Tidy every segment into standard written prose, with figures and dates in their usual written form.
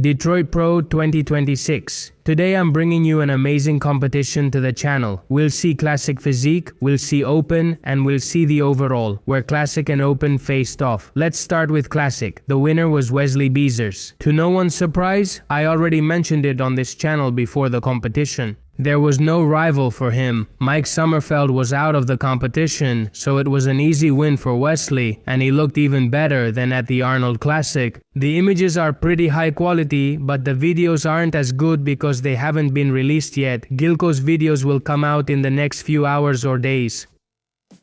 Detroit Pro 2026. Today I'm bringing you an amazing competition to the channel. We'll see Classic Physique, we'll see Open, and we'll see the overall, where Classic and Open faced off. Let's start with Classic. The winner was Wesley. To no one's surprise, I already mentioned it on this channel before the competition. There was no rival for him. Mike Sommerfeld was out of the competition, so it was an easy win for Wesley, and he looked even better than at the Arnold Classic. The images are pretty high quality, but the videos aren't as good because they haven't been released yet. Gilco's videos will come out in the next few hours or days.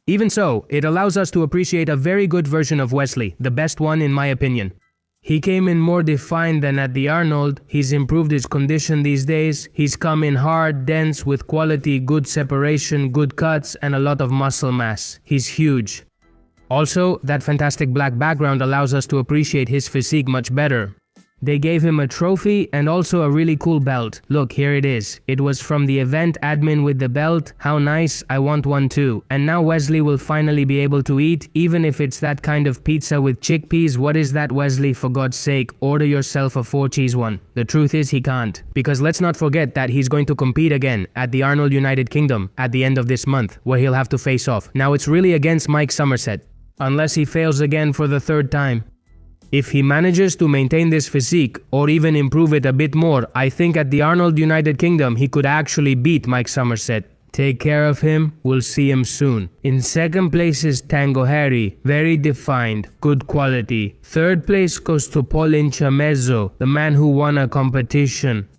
Even so, it allows us to appreciate a very good version of Wesley, the best one in my opinion. He came in more defined than at the Arnold, he's improved his condition these days, he's come in hard, dense, with quality, good separation, good cuts, and a lot of muscle mass. He's huge. Also, that fantastic black background allows us to appreciate his physique much better. They gave him a trophy and also a really cool belt. Look, here it is. It was from the event admin with the belt. How nice, I want one too. And now Wesley will finally be able to eat, even if it's that kind of pizza with chickpeas. What is that, Wesley? For God's sake, order yourself a 4-cheese one. The truth is he can't. Because let's not forget that he's going to compete again at the Arnold United Kingdom at the end of this month, where he'll have to face off. Now it's really against Mike Somerset, unless he fails again for the third time. If he manages to maintain this physique, or even improve it a bit more, I think at the Arnold United Kingdom he could actually beat Mike Somerset. Take care of him, we'll see him soon. In second place is Tango Harry, very defined, good quality. Third place goes to Paul Inchamezzo, the man who won a competition.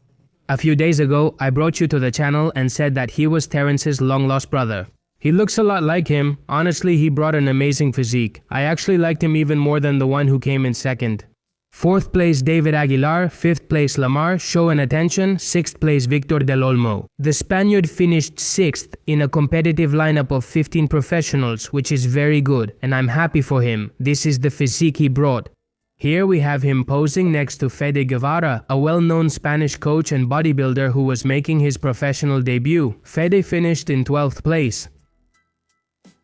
A few days ago, I brought you to the channel and said that he was Terrence's long-lost brother. He looks a lot like him. Honestly, he brought an amazing physique. I actually liked him even more than the one who came in second. Fourth place David Aguilar, fifth place Lamar, show and attention, sixth place Victor Del Olmo. The Spaniard finished sixth in a competitive lineup of 15 professionals, which is very good, and I'm happy for him. This is the physique he brought. Here we have him posing next to Fede Guevara, a well-known Spanish coach and bodybuilder who was making his professional debut. Fede finished in 12th place.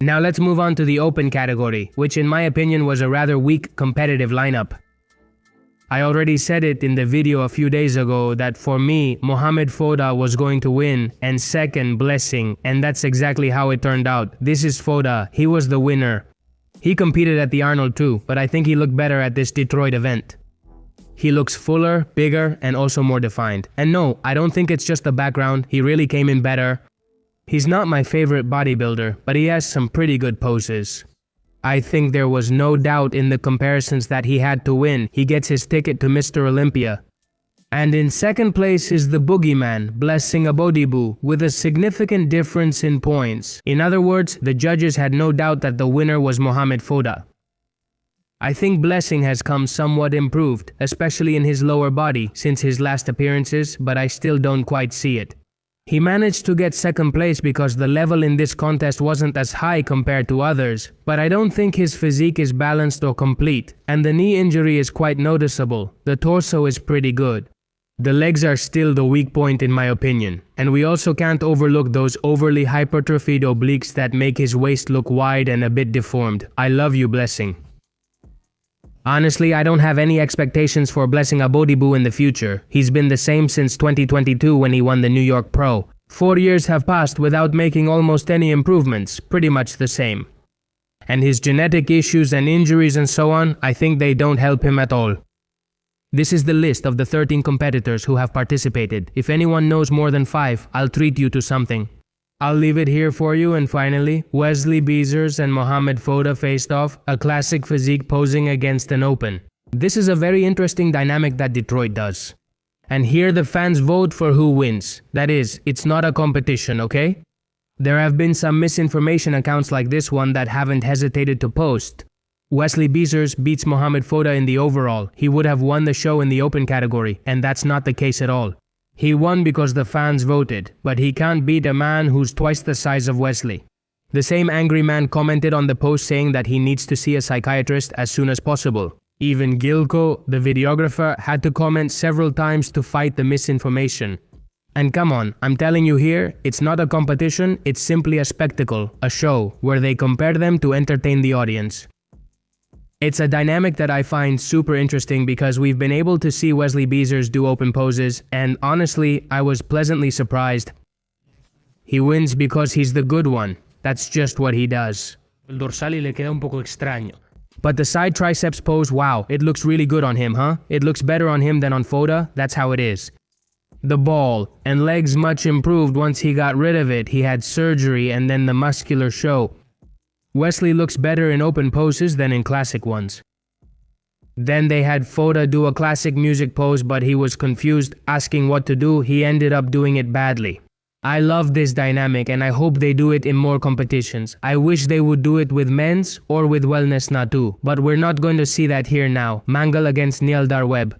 Now let's move on to the Open category, which in my opinion was a rather weak competitive lineup. I already said it in the video a few days ago that for me, Mohamed Foda was going to win, and second, Blessing, and that's exactly how it turned out. This is Foda, he was the winner. He competed at the Arnold too, but I think he looked better at this Detroit event. He looks fuller, bigger, and also more defined. And no, I don't think it's just the background, he really came in better. He's not my favorite bodybuilder, but he has some pretty good poses. I think there was no doubt in the comparisons that he had to win. He gets his ticket to Mr. Olympia. And in second place is the boogeyman, Blessing Abodibu, with a significant difference in points. In other words, the judges had no doubt that the winner was Mohamed Foda. I think Blessing has come somewhat improved, especially in his lower body, since his last appearances, but I still don't quite see it. He managed to get second place because the level in this contest wasn't as high compared to others, but I don't think his physique is balanced or complete, and the knee injury is quite noticeable. The torso is pretty good. The legs are still the weak point in my opinion, and we also can't overlook those overly hypertrophied obliques that make his waist look wide and a bit deformed. I love you, Blessing. Honestly, I don't have any expectations for Blessing Abodibu in the future. He's been the same since 2022 when he won the New York Pro. 4 years have passed without making almost any improvements, pretty much the same. And his genetic issues and injuries and so on, I think they don't help him at all. This is the list of the 13 competitors who have participated. If anyone knows more than 5, I'll treat you to something. I'll leave it here for you, and finally, Wesley and Mohamed Foda faced off, a classic physique posing against an Open. This is a very interesting dynamic that Detroit does. And here the fans vote for who wins. That is, it's not a competition, okay? There have been some misinformation accounts like this one that haven't hesitated to post. Wesley beats Mohamed Foda in the overall. He would have won the show in the Open category, and that's not the case at all. He won because the fans voted, but he can't beat a man who's twice the size of Wesley. The same angry man commented on the post saying that he needs to see a psychiatrist as soon as possible. Even Gilco, the videographer, had to comment several times to fight the misinformation. And come on, I'm telling you here, it's not a competition, it's simply a spectacle, a show, where they compare them to entertain the audience. It's a dynamic that I find super interesting because we've been able to see Wesley Beezers do open poses, and honestly, I was pleasantly surprised. He wins because he's the good one. That's just what he does. El dorsal y le queda un poco extraño. But the side triceps pose, wow, it looks really good on him, huh? It looks better on him than on Foda, that's how it is. The ball and legs much improved once he got rid of it. He had surgery and then the muscular show. Wesley looks better in open poses than in classic ones. Then they had Foda do a classic music pose, but he was confused, asking what to do. He ended up doing it badly. I love this dynamic and I hope they do it in more competitions. I wish they would do it with men's or with Wellness Natu, but we're not going to see that here now. Mangal against Neil Darweb.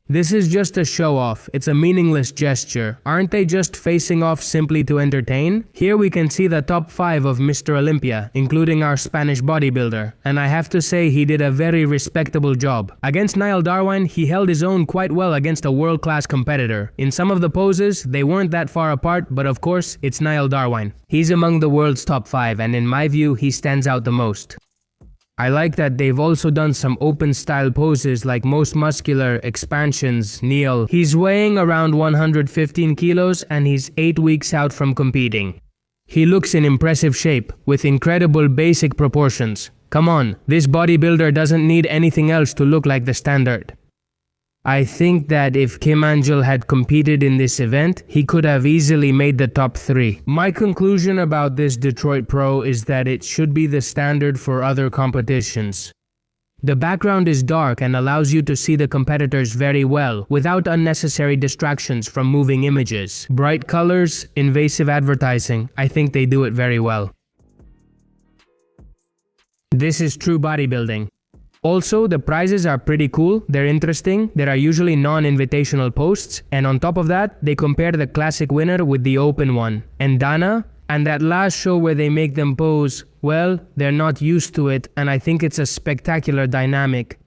This is just a show-off. It's a meaningless gesture. Aren't they just facing off simply to entertain? Here we can see the top 5 of Mr. Olympia, including our Spanish bodybuilder. And I have to say he did a very respectable job. Against Niall Darwin, he held his own quite well against a world-class competitor. In some of the poses, they weren't that far apart, but of course, it's Niall Darwin. He's among the world's top 5, and in my view, he stands out the most. I like that they've also done some open style poses like most muscular expansions. Neil, he's weighing around 115 kilos and he's 8 weeks out from competing. He looks in impressive shape with incredible basic proportions. Come on, this bodybuilder doesn't need anything else to look like the standard. I think that if Kim Ángel had competed in this event, he could have easily made the top 3. My conclusion about this Detroit Pro is that it should be the standard for other competitions. The background is dark and allows you to see the competitors very well, without unnecessary distractions from moving images. Bright colors, invasive advertising, I think they do it very well. This is true bodybuilding. Also, the prizes are pretty cool, they're interesting, there are usually non-invitational posts, and on top of that, they compare the classic winner with the open one. And Dana, and that last show where they make them pose, well, they're not used to it, and I think it's a spectacular dynamic.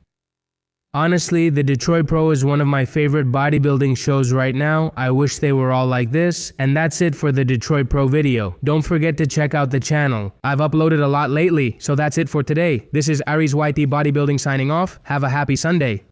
Honestly, the Detroit Pro is one of my favorite bodybuilding shows right now. I wish they were all like this. And that's it for the Detroit Pro video. Don't forget to check out the channel. I've uploaded a lot lately, so that's it for today. This is Aries YT Bodybuilding signing off. Have a happy Sunday.